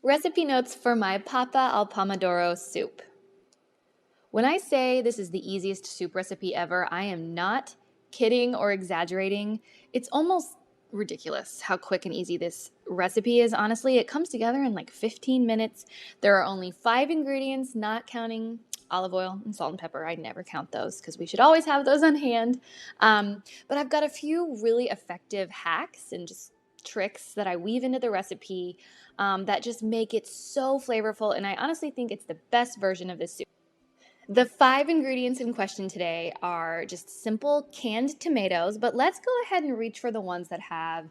Recipe notes for my Pappa al Pomodoro soup. When I say this is the easiest soup recipe ever, I am not kidding or exaggerating. It's almost ridiculous how quick and easy this recipe is, honestly. It comes together in like 15 minutes. There are only 5 ingredients, not counting olive oil and salt and pepper. I never count those because we should always have those on hand. But I've got a few really effective hacks and just tricks that I weave into the recipe that just make it so flavorful. And I honestly think it's the best version of this soup. The 5 ingredients in question today are just simple canned tomatoes, but let's go ahead and reach for the ones that have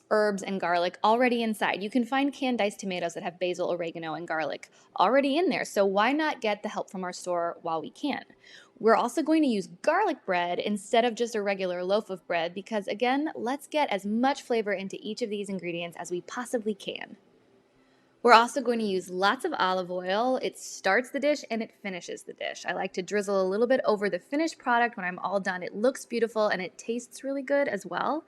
herbs and garlic already inside. You can find canned diced tomatoes that have basil, oregano, and garlic already in there, so why not get the help from our store while we can? We're also going to use garlic bread instead of just a regular loaf of bread because, again, let's get as much flavor into each of these ingredients as we possibly can. We're also going to use lots of olive oil. It starts the dish and it finishes the dish. I like to drizzle a little bit over the finished product when I'm all done. It looks beautiful and it tastes really good as well.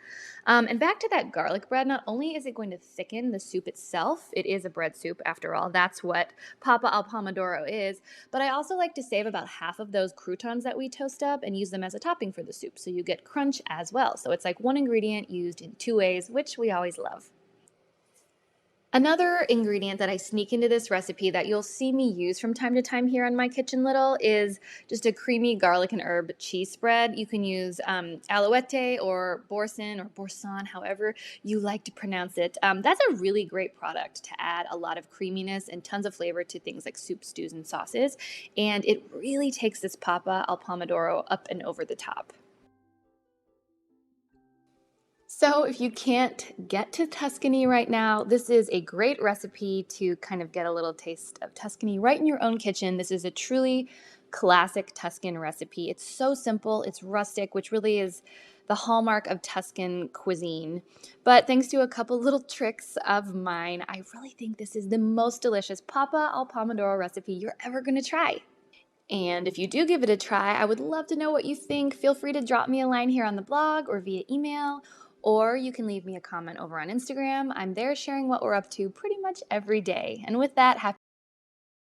And back to that garlic bread, not only is it going to thicken the soup itself, it is a bread soup after all, that's what Pappa al Pomodoro is, but I also like to save about half of those croutons that we toast up and use them as a topping for the soup, so you get crunch as well. So it's like one ingredient used in 2 ways, which we always love. Another ingredient that I sneak into this recipe that you'll see me use from time to time here on My Kitchen Little is just a creamy garlic and herb cheese spread. You can use alouette or boursin or boursin, however you like to pronounce it. That's a really great product to add a lot of creaminess and tons of flavor to things like soup, stews, and sauces. And it really takes this Pappa al Pomodoro up and over the top. So if you can't get to Tuscany right now, this is a great recipe to kind of get a little taste of Tuscany right in your own kitchen. This is a truly classic Tuscan recipe. It's so simple, it's rustic, which really is the hallmark of Tuscan cuisine. But thanks to a couple little tricks of mine, I really think this is the most delicious Pappa al Pomodoro recipe you're ever going to try. And if you do give it a try, I would love to know what you think. Feel free to drop me a line here on the blog or via email, or you can leave me a comment over on Instagram. I'm there sharing what we're up to pretty much every day. And with that, happy